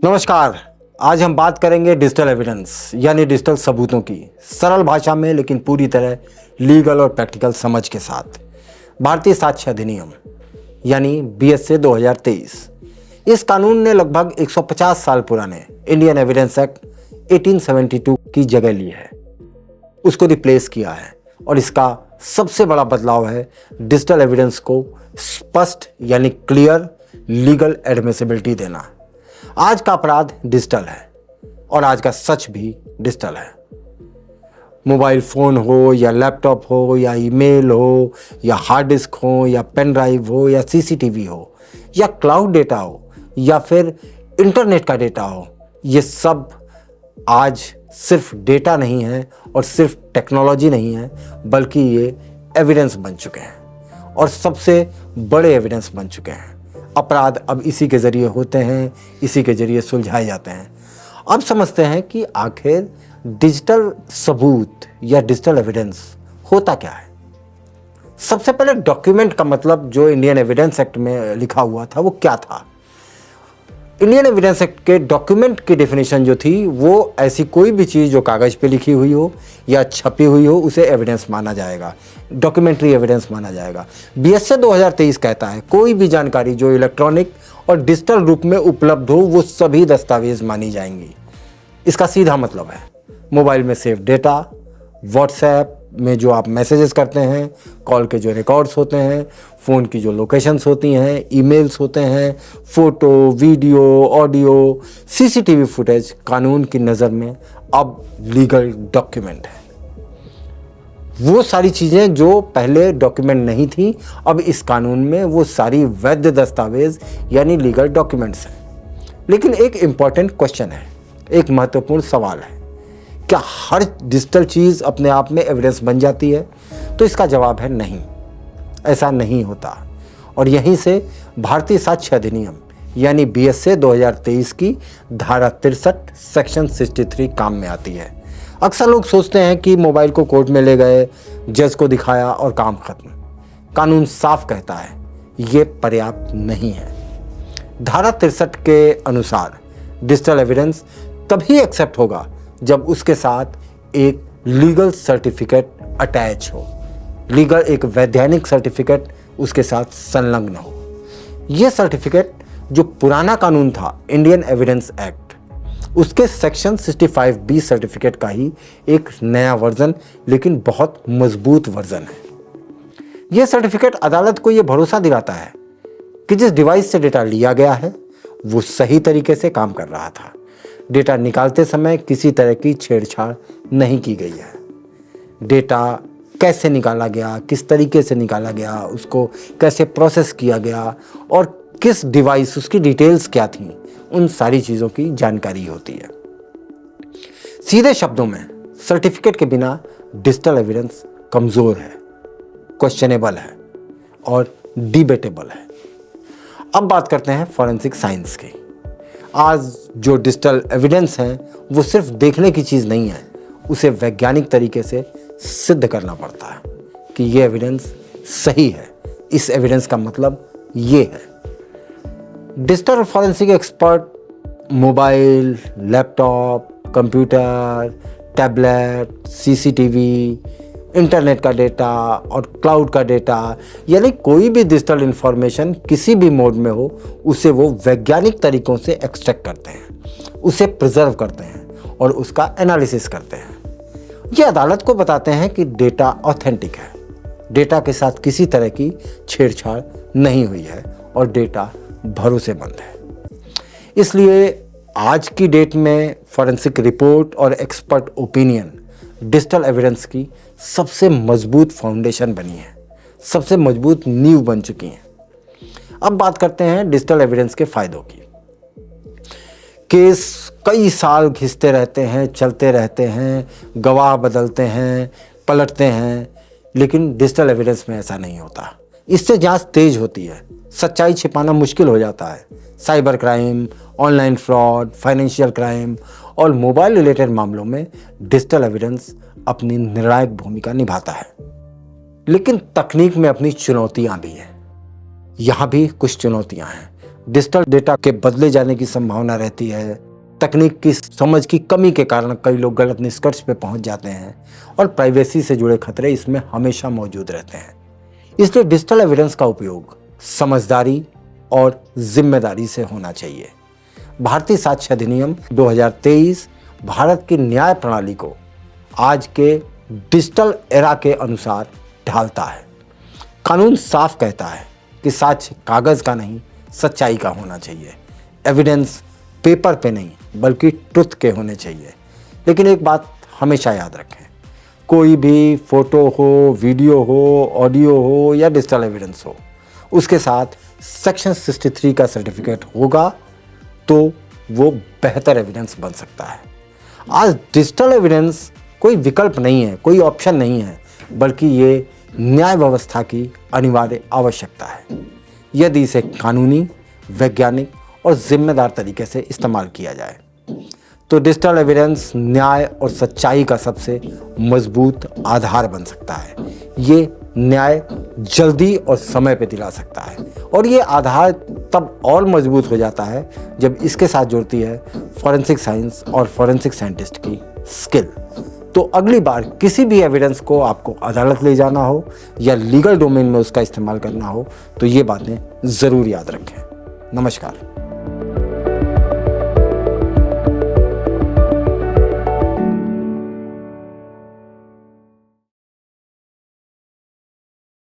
नमस्कार। आज हम बात करेंगे डिजिटल एविडेंस यानी डिजिटल सबूतों की, सरल भाषा में लेकिन पूरी तरह लीगल और प्रैक्टिकल समझ के साथ। भारतीय साक्ष्य अधिनियम यानी बीएसए 2023, इस कानून ने लगभग 150 साल पुराने इंडियन एविडेंस एक्ट 1872 की जगह ली है, उसको रिप्लेस किया है। और इसका सबसे बड़ा बदलाव है डिजिटल एविडेंस को स्पष्ट यानी क्लियर लीगल एडमिसिबिलिटी देना। आज का अपराध डिजिटल है और आज का सच भी डिजिटल है। मोबाइल फ़ोन हो या लैपटॉप हो या ईमेल हो या हार्ड डिस्क हो या पेन ड्राइव हो या सीसीटीवी हो या क्लाउड डेटा हो या फिर इंटरनेट का डेटा हो, ये सब आज सिर्फ डेटा नहीं है और सिर्फ टेक्नोलॉजी नहीं है, बल्कि ये एविडेंस बन चुके हैं और सबसे बड़े एविडेंस बन चुके हैं। अपराध अब इसी के ज़रिए होते हैं, इसी के ज़रिए सुलझाए जाते हैं। अब समझते हैं कि आखिर डिजिटल सबूत या डिजिटल एविडेंस होता क्या है। सबसे पहले डॉक्यूमेंट का मतलब जो इंडियन एविडेंस एक्ट में लिखा हुआ था वो क्या था। इंडियन एविडेंस एक्ट के डॉक्यूमेंट की डेफिनेशन जो थी वो ऐसी कोई भी चीज़ जो कागज़ पे लिखी हुई हो या छपी हुई हो उसे एविडेंस माना जाएगा, डॉक्यूमेंट्री एविडेंस माना जाएगा। बीएसए 2023 कहता है कोई भी जानकारी जो इलेक्ट्रॉनिक और डिजिटल रूप में उपलब्ध हो वो सभी दस्तावेज मानी जाएंगी। इसका सीधा मतलब है मोबाइल में सेव डेटा, व्हाट्सएप में जो आप मैसेजेस करते हैं, कॉल के जो रिकॉर्ड्स होते हैं, फ़ोन की जो लोकेशंस होती हैं, ईमेल्स होते हैं, photo, video, audio, CCTV footage कानून की नज़र में अब लीगल डॉक्यूमेंट है। वो सारी चीज़ें जो पहले डॉक्यूमेंट नहीं थी, अब इस कानून में वो सारी वैध दस्तावेज यानी लीगल डॉक्यूमेंट्स हैं। लेकिन एक इम्पॉर्टेंट क्वेश्चन है, एक महत्वपूर्ण सवाल है, क्या हर डिजिटल चीज़ अपने आप में एविडेंस बन जाती है? तो इसका जवाब है नहीं, ऐसा नहीं होता। और यहीं से भारतीय साक्ष्य अधिनियम यानी बीएसए 2023 की धारा 63 सेक्शन 63 काम में आती है। अक्सर लोग सोचते हैं कि मोबाइल को कोर्ट में ले गए, जज को दिखाया और काम खत्म। कानून साफ कहता है ये पर्याप्त नहीं है। धारा 63 के अनुसार डिजिटल एविडेंस तभी एक्सेप्ट होगा जब उसके साथ एक लीगल सर्टिफिकेट अटैच हो, लीगल एक वैधानिक सर्टिफिकेट उसके साथ संलग्न हो। यह सर्टिफिकेट जो पुराना कानून था इंडियन एविडेंस एक्ट, उसके सेक्शन 65B सर्टिफिकेट का ही एक नया वर्जन, लेकिन बहुत मजबूत वर्जन है। यह सर्टिफिकेट अदालत को यह भरोसा दिलाता है कि जिस डिवाइस से डेटा लिया गया है वो सही तरीके से काम कर रहा था, डेटा निकालते समय किसी तरह की छेड़छाड़ नहीं की गई है, डेटा कैसे निकाला गया, किस तरीके से निकाला गया, उसको कैसे प्रोसेस किया गया और किस डिवाइस, उसकी डिटेल्स क्या थी, उन सारी चीज़ों की जानकारी होती है। सीधे शब्दों में सर्टिफिकेट के बिना डिजिटल एविडेंस कमज़ोर है, क्वेश्चनेबल है और डिबेटेबल है। अब बात करते हैं फॉरेंसिक साइंस की। आज जो डिजिटल एविडेंस हैं वो सिर्फ देखने की चीज़ नहीं है, उसे वैज्ञानिक तरीके से सिद्ध करना पड़ता है कि ये एविडेंस सही है। इस एविडेंस का मतलब ये है। Digital forensic expert mobile, laptop, computer, tablet, CCTV, internet का डेटा और क्लाउड का डेटा यानी कोई भी डिजिटल इंफॉर्मेशन किसी भी मोड में हो उसे वो वैज्ञानिक तरीकों से एक्सट्रैक्ट करते हैं, उसे प्रिजर्व करते हैं और उसका एनालिसिस करते हैं। ये अदालत को बताते हैं कि डेटा ऑथेंटिक है, डेटा के साथ किसी तरह की छेड़छाड़ नहीं हुई है और डेटा भरोसेमंद है। इसलिए आज की डेट में फॉरेंसिक रिपोर्ट और एक्सपर्ट ओपिनियन डिजिटल एविडेंस की सबसे मजबूत फाउंडेशन बनी है, सबसे मजबूत नींव बन चुकी हैं। अब बात करते हैं डिजिटल एविडेंस के फायदों की। केस कई साल घिसते रहते हैं, चलते रहते हैं, गवाह बदलते हैं, पलटते हैं, लेकिन डिजिटल एविडेंस में ऐसा नहीं होता। इससे जांच तेज होती है, सच्चाई छिपाना मुश्किल हो जाता है। Cyber crime, online fraud, financial crime और मोबाइल रिलेटेड मामलों में डिजिटल एविडेंस अपनी निर्णायक भूमिका निभाता है। लेकिन तकनीक में अपनी चुनौतियां भी हैं। यहाँ भी कुछ चुनौतियां हैं। डिजिटल डेटा के बदले जाने की संभावना रहती है। तकनीक की समझ की कमी के कारण कई लोग गलत निष्कर्ष पे पहुंच जाते हैं और प्राइवेसी से जुड़े खतरे इसमें हमेशा मौजूद रहते हैं। इसलिए डिजिटल एविडेंस का उपयोग समझदारी और जिम्मेदारी से होना चाहिए। भारतीय साक्ष्य अधिनियम 2023 भारत की न्याय प्रणाली को आज के डिजिटल एरा के अनुसार ढालता है। कानून साफ कहता है कि साक्ष्य कागज का नहीं, सच्चाई का होना चाहिए। एविडेंस पेपर पे नहीं बल्कि ट्रुथ के होने चाहिए। लेकिन एक बात हमेशा याद रखें, कोई भी फोटो हो, वीडियो हो, ऑडियो हो या डिजिटल एविडेंस हो, उसके साथ सेक्शन 63 का सर्टिफिकेट होगा तो वो बेहतर एविडेंस बन सकता है। आज डिजिटल एविडेंस कोई विकल्प नहीं है, कोई ऑप्शन नहीं है, बल्कि ये न्याय व्यवस्था की अनिवार्य आवश्यकता है। यदि इसे कानूनी, वैज्ञानिक और जिम्मेदार तरीके से इस्तेमाल किया जाए तो डिजिटल एविडेंस न्याय और सच्चाई का सबसे मजबूत आधार बन सकता है। ये न्याय जल्दी और समय पे दिला सकता है और ये आधार तब और मजबूत हो जाता है जब इसके साथ जुड़ती है फॉरेंसिक साइंस और फॉरेंसिक साइंटिस्ट की स्किल। तो अगली बार किसी भी एविडेंस को आपको अदालत ले जाना हो या लीगल डोमेन में उसका इस्तेमाल करना हो तो ये बातें ज़रूर याद रखें। नमस्कार।